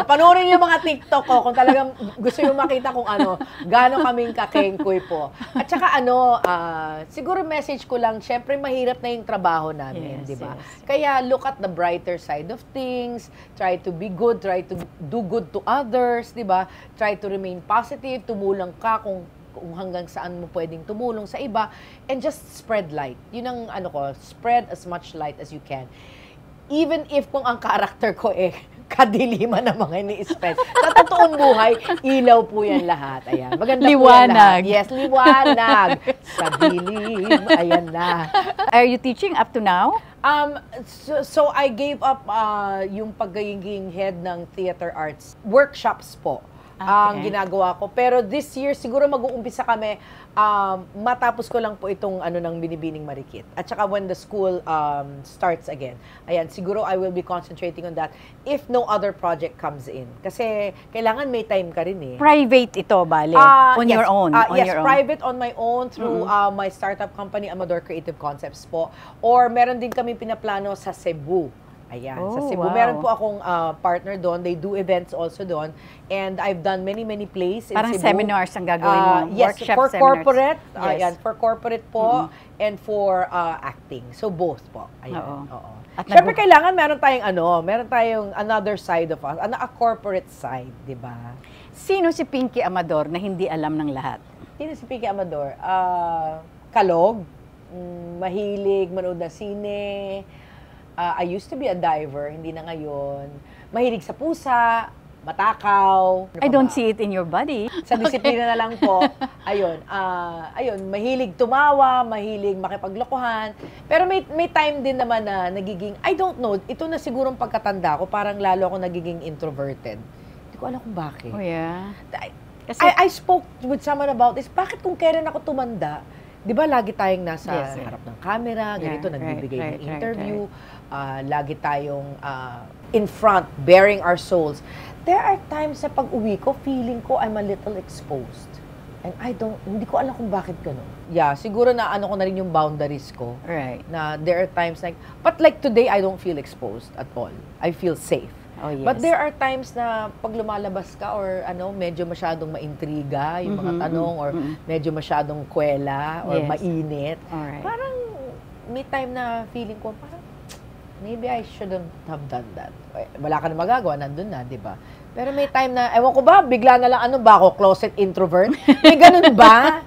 Panoorin yung mga TikTok ko kung talagang gusto nyo makita kung gaano kaming kakengkoy po. At saka siguro message ko lang, syempre mahirap na yung trabaho namin, di ba? Kaya look at the brighter side of things, try to be good, try to do good to others, di ba? Try to remain positive, tumulong ka kung hanggang saan mo pwedeng tumulong sa iba, and just spread light. Yun ang spread as much light as you can. Even if kung ang character ko kadiliman ng mga ini-spend. Sa totoong buhay, ilaw po yan lahat. Ayan. Maganda liwanag. Po yan lahat. Yes, liwanag. Sa dilim, ayan na. Are you teaching up to now? So I gave up yung pagiging head ng theater arts. Workshops po. Ang ginagawa ko. Pero this year, siguro mag-uumpisa kami, matapos ko lang po itong ng Binibining Marikit. At saka when the school starts again. Ayan, siguro I will be concentrating on that if no other project comes in. Kasi kailangan may time ka rin eh. Private ito, bale? Your own? Private on my own through my startup company, Amador Creative Concepts po. Or meron din kami pinaplano sa Cebu. Ayan, sa Cebu. Wow. Meron po akong partner doon. They do events also doon. And I've done many plays in Parang Cebu. seminars ang gagawin mo. Yes, workshop for seminars. Corporate. Ayan, for corporate po and for acting. So both po. Ayan. Oo. Siyempre kailangan meron tayong another side of us. A corporate side, di ba? Sino si Pinky Amador na hindi alam ng lahat? Sino si Pinky Amador? Kalog. Mahilig manood na sine. I used to be a diver, hindi na ngayon. Mahilig sa pusa, matakaw. I don't see it in your body. Sa disiplina na lang po. Ayun, mahilig tumawa, mahilig makipaglokohan. Pero may time din naman na nagiging, I don't know, ito na sigurong pagkatanda ko, parang lalo ako nagiging introverted. Hindi ko alam kung bakit. Oh yeah? Kasi I spoke with someone about this. Bakit kung kailan ako tumanda, di ba lagi tayong nasa harap ng camera, ganito, nagbibigay ng interview. Lagi tayong in front, bearing our souls. There are times sa pag-uwi ko, feeling ko I'm a little exposed. And hindi ko alam kung bakit gano'n. Yeah, siguro na ko na rin yung boundaries ko. Right. Na there are times but like today, I don't feel exposed at all. I feel safe. Oh, yes. But there are times na pag lumalabas ka or medyo masyadong maintriga yung mga tanong or medyo masyadong kwela or mainit. Alright. Parang may time na feeling ko, parang maybe I shouldn't have done that. Wala ka na magagawa, nandun na, di ba? Pero may time na, ewan ko ba, bigla na lang, ako, closet introvert? May ganun ba?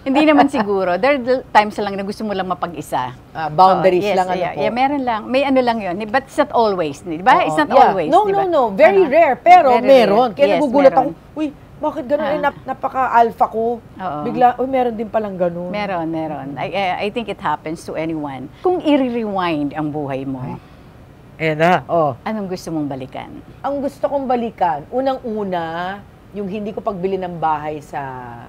Hindi naman siguro. There are times lang na gusto mo lang mapag-isa. Boundaries lang, po. Yeah, meron lang. May lang yun. But it's not always. Di ba? It's not always. No. Very rare. Pero meron. Kaya nagugulat ako, uy, bakit gano'n? Napaka-alpha ko. Bigla, meron din palang gano'n. Meron. I think it happens to anyone. Kung i-rewind ang buhay mo, ayan na. Anong gusto mong balikan? Ang gusto kong balikan, unang-una, yung hindi ko pagbili ng bahay sa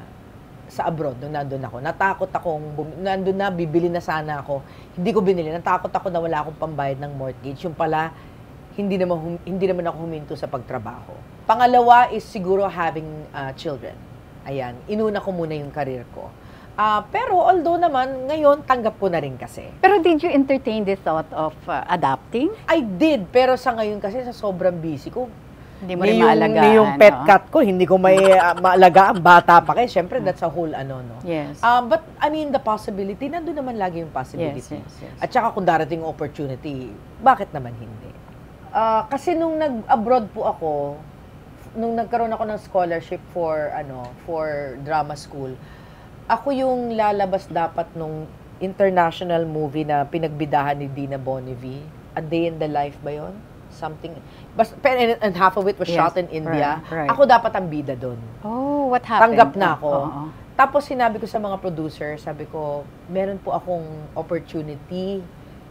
abroad, nung nandun ako. Natakot akong, nandun na, bibili na sana ako. Hindi ko binili. Natakot ako na wala akong pambayad ng mortgage. Yung pala, hindi naman ako huminto sa pagtrabaho. Pangalawa is siguro having children. Ayan, inuna ko muna yung career ko. Pero although naman, ngayon, tanggap ko na rin kasi. Pero did you entertain the thought of adopting? I did, pero sa ngayon kasi sa sobrang busy ko, hindi mo rin maalagaan. Yung pet cat ko, hindi ko may maalagaan. Bata pa kayo. Siyempre, that's a whole no? Yes. But, I mean, the possibility, nandun naman lagi yung possibility. Yes. At saka kung darating yung opportunity, bakit naman hindi? Kasi nung nag-abroad po ako, nung nagkaroon ako ng scholarship for drama school, ako yung lalabas dapat nung international movie na pinagbidahan ni Dina Bonnevie. A Day in the Life ba yun? Something. And half of it was shot in India. Right. Ako dapat ang bida doon. Oh, what happened? Tanggap na ako. Tapos sinabi ko sa mga producer, sabi ko, meron po akong opportunity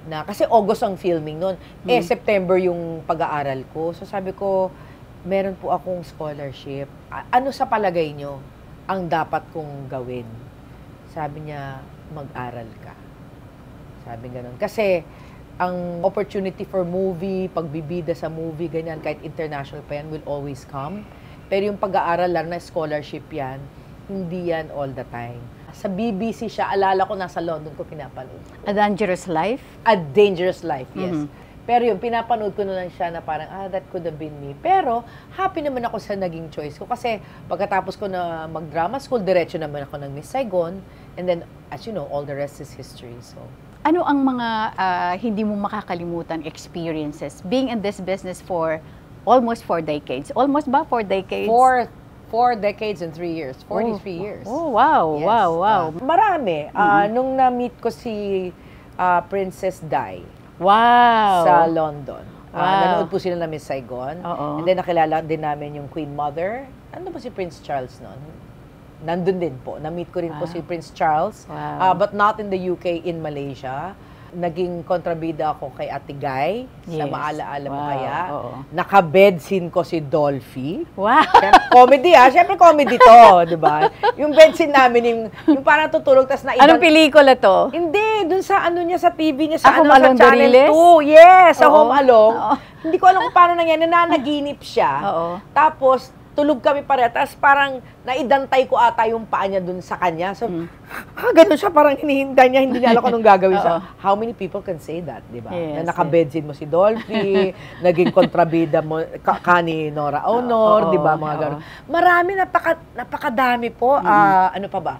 na, kasi August ang filming noon. September yung pag-aaral ko. So sabi ko, meron po akong scholarship. Ano sa palagay nyo ang dapat kong gawin? Sabi niya, mag-aral ka. Sabi ganun. Kasi, ang opportunity for movie, pagbibida sa movie, ganyan, kahit international pa yan, will always come. Pero yung pag-aaral lang na scholarship yan, hindi yan all the time. Sa BBC siya, alala ko, nasa London ko pinapanood. A Dangerous Life? A Dangerous Life, yes. Pero yung pinapanood ko na lang siya na parang, that could have been me. Pero, happy naman ako sa naging choice ko. Kasi, pagkatapos ko na mag-drama school, diretso naman ako ng Miss Saigon. And then, as you know, all the rest is history. So, ano ang mga hindi mo makakalimutan experiences being in this business for almost 4 decades? Almost ba 4 decades? 4 decades and 3 years. 43 years. Oh, wow, yes. wow. Marami. Nung na-meet ko si Princess Di sa London. Nanood po sila na Miss Saigon. And then nakilala din namin yung Queen Mother. Ano ba si Prince Charles noon? Nandun din po. Na-meet ko rin po si Prince Charles. But not in the UK, in Malaysia. Naging kontrabida ako kay Ate Guy. Sa Maalaala mo kaya. Naka-bed scene ko si Dolphy. Wow! Comedy Siyempre comedy to, di ba? Yung bed scene namin, yung parang tutulog, tas na Anong pelikula to? Hindi, dun sa niya, sa TV niya, sa Home Alone sa Channel Doriles? 2. Yes, sa Home Alone. Hindi ko alam kung paano nangyari. Nananaginip siya. Tapos, tulog kami pareha. Tapos parang naidantay ko ata yung paa niya dun sa kanya. So, ganun siya. Parang hinihinda niya. Hindi niya alam kung anong gagawin siya. How many people can say that, di ba? Yes, na naka-bedsin mo si Dolphy, naging kontrabida mo ni Nora Honor, di ba? Mga ganun. Marami, napakadami po. Ano pa ba?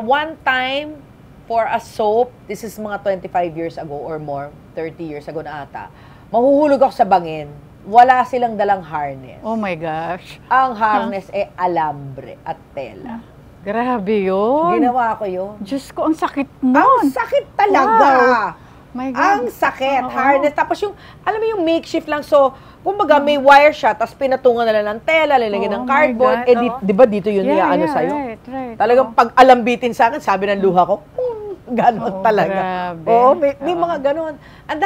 One time, for a soap, this is mga 25 years ago or more, 30 years ago na ata, mahuhulog ako sa bangin. Wala silang dalang harness. Oh my gosh. Ang harness alambre at tela. Grabe yun. Ginawa ko yun. Diyos ko, ang sakit nun. Ang sakit talaga. My God. Ang sakit. Harness. Tapos yung, alam mo yung makeshift lang. So, kumbaga may wire siya, tapos pinatungan na lang ng tela, lalagyan ng cardboard. Di ba dito yun sa'yo? Right. Talagang pag alambitin sa akin, sabi ng luha ko, ganon talaga. Grabe. May mga ganon. Ang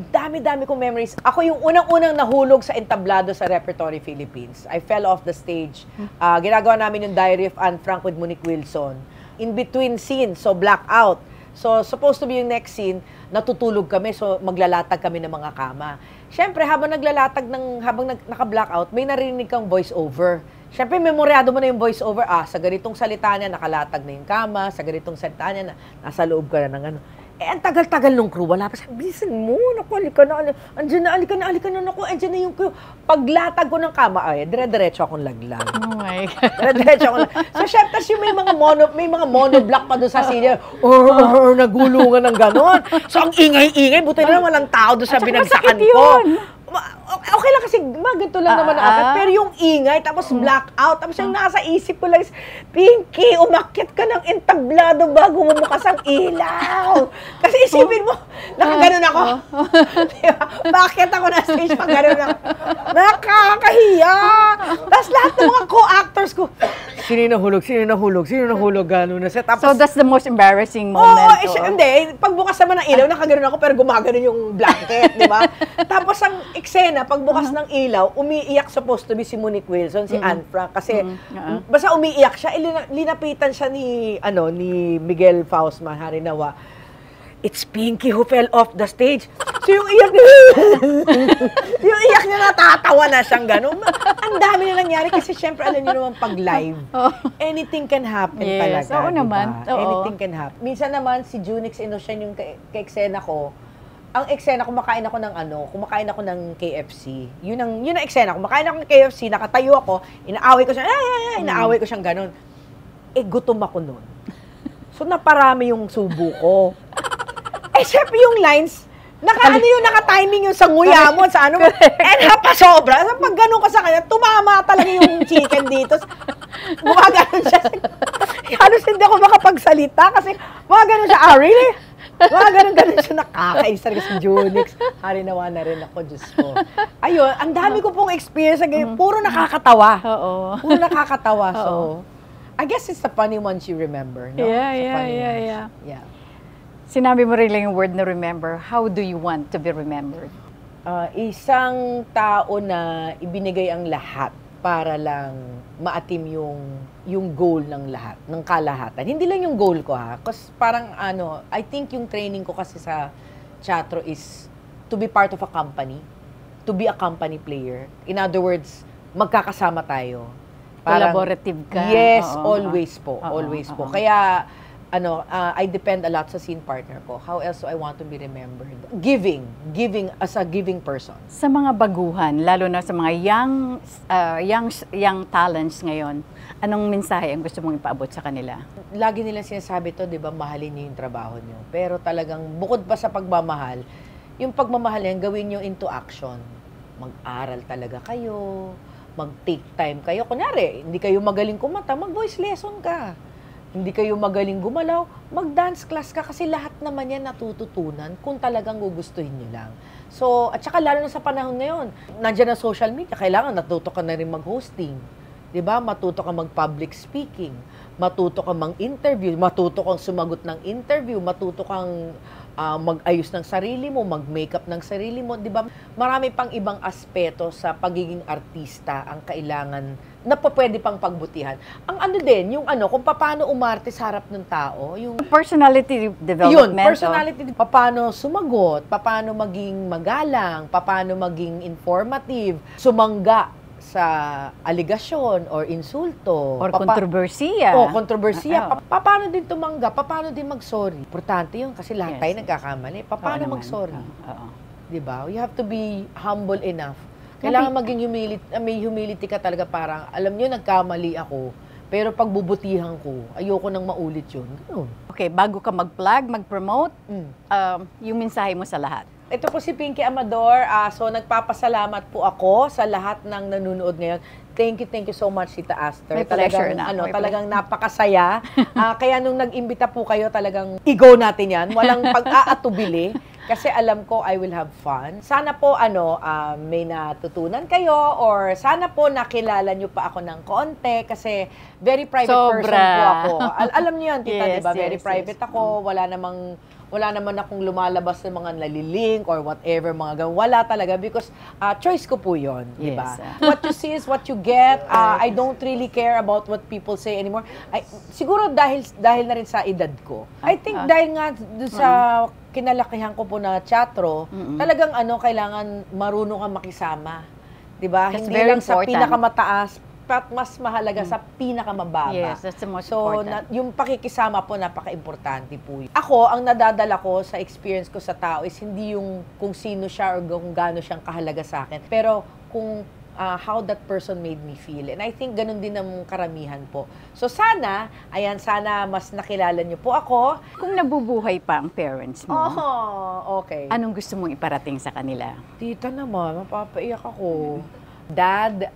dami kong memories. Ako yung unang-unang nahulog sa entablado sa Repertory Philippines. I fell off the stage. Ginagawa namin yung Diary of Anne Frank with Monique Wilson. In between scenes, so blackout. So, supposed to be yung next scene, natutulog kami, so maglalatag kami ng mga kama. Siyempre, habang naka-blackout, may narinig kang voice over. Siyempre, memoryado mo na yung voice over. Sa ganitong salita niya, nakalatag na yung kama. Sa ganitong salita niya, nasa loob ka na ng ano. Ang tagal-tagal nung crew. Wala pa siya. Bilisan mo. Naku, alika na. Andiyan na, alika na. Naku, andiyan na yung crew. Paglatag ko ng kama, dire-diretso akong laglag. Oh my God. Dire-diretso akong laglag. So, syempre, yung may mga monoblock pa doon sa senior. Nagulungan ng ganon. So, ang ingay-ingay. Buti na lang walang tao doon sa binagsakan ko. Okay lang kasi ganito lang naman ang effect. Pero yung ingay, tapos blackout, tapos yung nasa isip ko lang is, Pinky, umakyat ka ng entablado bago mo bukas ang ilaw. Kasi isipin mo, nakaganon ako. Diba? Bakit ako na stage pag ganon ako? Nakakahiya. Tapos lahat ng mga co-actors ko, sino nahulog, gano'n na siya. Tapos, so that's the most embarrassing moment. Hindi. Pagbukas naman ng ilaw, nakaganon ako, pero gumaganon yung blanket, di ba? Tapos ang eksena, pagbukas ng ilaw, umiiyak supposed to be si Monique Wilson, si Anne Frank, kasi basta umiiyak siya, linapitan siya ni Miguel Faustman, Harinawa. It's Pinky who fell off the stage. So So yung iyak niya, yung iyak niya natatawa na siyang gano'n. Ang dami na nangyari kasi syempre alam niyo naman pag live, anything can happen talaga. Oo naman. Diba? Anything can happen. Minsan naman si Junix Innocent yung ka-eksena ko. Ang eksena, kumakain ako ng KFC. Yun ang eksena. Kumakain ako ng KFC, nakatayo ako, inaaway ko siyang gano'n. Gutom ako nun. So, naparami yung subo ko. Syempre yung lines, naka-timing yung sa nguya mo, sa ano mo, napasobra. So, pag gano'n ka sa kanya, tumama talaga yung chicken dito. Gumagano'n siya. Halos hindi ako makapagsalita kasi gumagano'n siya, really? Ganun siya, nakakainis talaga si Junix. Harinawa na rin ako, Diyos ko. Ayun, ang dami ko pong experience. Puro nakakatawa. Puro nakakatawa. So, I guess it's the funny ones you remember, no? Yeah. Sinabi mo rin lang yung word na remember. How do you want to be remembered? Isang tao na ibinigay ang lahat para lang maatim yung goal ng lahat, ng kalahatan. Hindi lang yung goal ko kasi parang I think yung training ko kasi sa teatro is to be part of a company, to be a company player. In other words, magkakasama tayo. Collaborative ka. Yes, always po. Kaya I depend a lot sa scene partner ko. How else do I want to be remembered? Giving as a giving person. Sa mga baguhan, lalo na sa mga young talents ngayon, anong mensahe ang gusto mong ipaabot sa kanila? Lagi nila sinasabi to, 'di ba, mahalin niyo yung trabaho niyo. Pero talagang bukod pa sa pagmamahal, yung pagmamahal yan gawin niyo into action. Mag-aral talaga kayo, mag-take time kayo. Kunyari, hindi kayo magaling kumanta, mag-voice lesson ka. Hindi kayo magaling gumalaw, mag-dance class ka kasi lahat naman yan natututunan kung talagang gugustuhin nyo lang. So, at saka lalo na sa panahon ngayon, nandiyan na social media, kailangan natuto ka na rin mag-hosting. 'Di ba? Matuto ka mag-public speaking, matuto ka mang-interview, matuto kang sumagot ng interview, matuto kang mag-ayos ng sarili mo, mag-makeup ng sarili mo, 'di ba? Marami pang ibang aspeto sa pagiging artista ang kailangan na pwede pang pagbutihan. Ang din, yung kung paano umarte sa harap ng tao, yung personality development. Personality, paano sumagot, paano maging magalang, paano maging informative, sumangga sa aligasyon or insulto. Or kontrobersiya. Kontrobersiya. Paano din tumangga, paano din mag-sorry. Importante yun kasi lahat tayo nagkakamali. Paano mag-sorry? Diba? You have to be humble enough. Kailangan maging may humility ka talaga, parang, alam nyo, nagkamali ako, pero pagbubutihan ko, ayoko nang maulit yun. Ganun. Okay, bago ka mag-plug, mag-promote, yung mensahe mo sa lahat. Ito po si Pinky Amador. So, nagpapasalamat po ako sa lahat ng nanonood ngayon. Thank you so much, Tita Aster. May pleasure na. Talagang napakasaya. Kaya nung nag-imbita po kayo, talagang i-go natin yan. Walang pag-aatubili. Kasi alam ko, I will have fun. Sana po, may natutunan kayo or sana po nakilala nyo pa ako ng konti kasi very private person po ako. Alam niyo yan, Tita, diba? Very private ako. Wala naman akong lumalabas ng mga nalilink or whatever, mga ganun. Wala talaga because choice ko po yun, di ba? What you see is what you get. I don't really care about what people say anymore. Siguro dahil na rin sa edad ko. I think dahil nga sa kinalakihan ko po na teatro, talagang kailangan marunong kang makisama. Di ba? Hindi lang sa pinakamataas, mas mahalaga sa pinakamababa. Yes, that's the most important. Yung pakikisama po, napaka-importante po. Ako, ang nadadala ko sa experience ko sa tao is hindi yung kung sino siya or kung gaano siyang kahalaga sa akin, pero kung how that person made me feel. And I think ganun din ang karamihan po. So sana mas nakilala niyo po ako. Kung nabubuhay pa ang parents mo, okay. Anong gusto mong iparating sa kanila? Tita naman, mapapaiyak ako. Dad,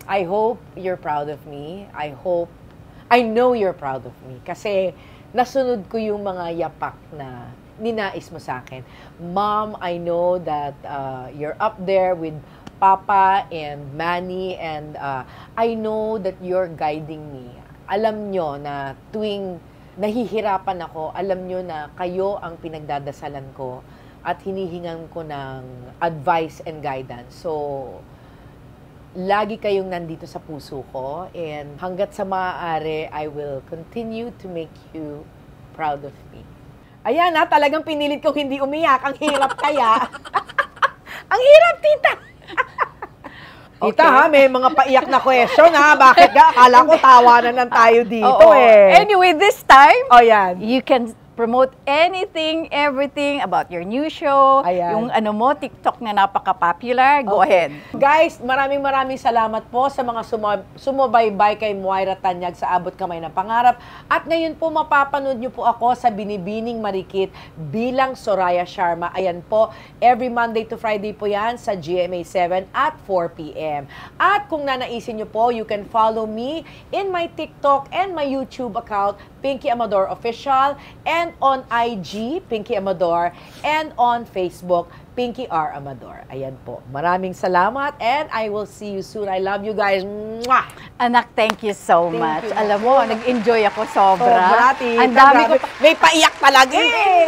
I hope you're proud of me. I know you're proud of me. Kasi nasunod ko yung mga yapak na ninais mo sa akin. Mom, I know that you're up there with Papa and Manny and I know that you're guiding me. Alam nyo na tuwing nahihirapan ako, alam nyo na kayo ang pinagdadasalan ko at hinihingan ko ng advice and guidance. So, lagi kayong nandito sa puso ko and hanggat sa maaari, I will continue to make you proud of me. Ayan na, talagang pinilit kong hindi umiyak. Ang hirap kaya. Ang hirap, tita. Tita, ha, may mga paiyak na question, ha? Bakit ga? Akala ko tawanan lang tayo dito, Anyway, this time, yan. You can promote anything, everything about your new show. Ayan. Yung ano mo, TikTok na napaka-popular. Go ahead. Guys, maraming salamat po sa mga sumubaybay kay Moira Tanyag sa Abot Kamay ng Pangarap. At ngayon po, mapapanood nyo po ako sa Binibining Marikit bilang Soraya Sharma. Ayan po, every Monday to Friday po yan sa GMA 7 at 4 p.m. At kung nanaisin nyo po, you can follow me in my TikTok and my YouTube account, Pinky Amador Official, and on IG, Pinky Amador, and on Facebook, Pinky R. Amador. Ayan po. Maraming salamat and I will see you soon. I love you guys. Mwah! Anak, thank you so much. Alam mo, nag-enjoy ako sobra. Tita. Ang dami ko. May paiyak talaga eh.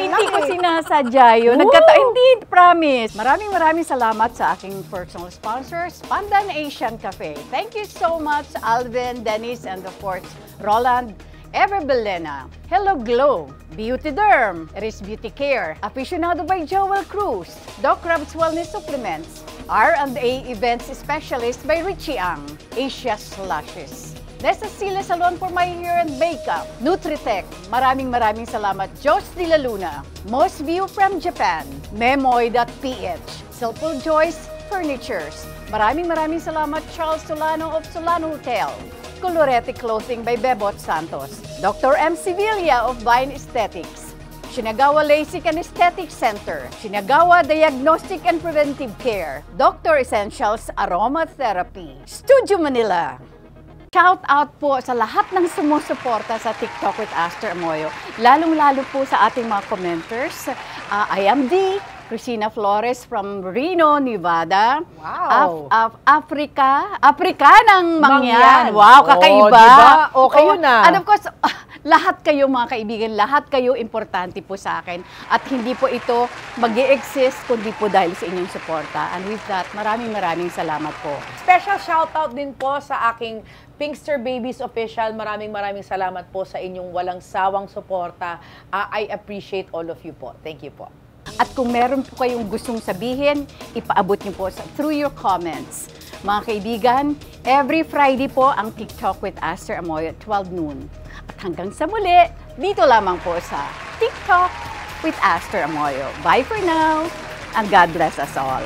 Hindi ko sinasadya yun. Hindi, promise. Maraming salamat sa aking personal sponsors, Pandan Asian Cafe. Thank you so much, Alvin, Dennis, and of course, Roland, Ever Belena, Hello Glow, Beauty Derm, Eris Beauty Care, Aficionado by Joel Cruz, Doc Rob's Wellness Supplements, R&A Events Specialist by Richie Ang, Asia Slashes, Desacilla Salon for my hair and makeup, Nutritech, maraming salamat, Jos de la Luna, Most View from Japan, Memoy.ph, Silpul Joyce Furnitures, maraming salamat, Charles Solano of Solano Hotel, Colorete Clothing by Bebot Santos, Dr. M. Sevilla of Vine Aesthetics, Shinagawa LASIK and Aesthetic Center, Shinagawa Diagnostic and Preventive Care, Dr. Essentials Aromatherapy, Studio Manila. Shout out po sa lahat ng sumusuporta sa TikTok with Aster Amoyo, lalong-lalo po sa ating mga commenters. I am D. Cristina Flores from Reno, Nevada. Wow! Afrikanang Mangyan. Wow, kakaiba. Diba? Okay yun na. And of course, lahat kayo mga kaibigan, lahat kayo importante po sa akin. At hindi po ito mag-i-exist kundi po dahil sa inyong suporta. And with that, maraming salamat po. Special shoutout din po sa aking Pinkster Babies Official. Maraming salamat po sa inyong walang sawang suporta. I appreciate all of you po. Thank you po. At kung meron po kayong gustong sabihin, ipaabot niyo po through your comments. Mga kaibigan, every Friday po ang TikTok with Aster Amoyo at 12 noon. At hanggang sa muli, dito lamang po sa TikTok with Aster Amoyo. Bye for now, and God bless us all.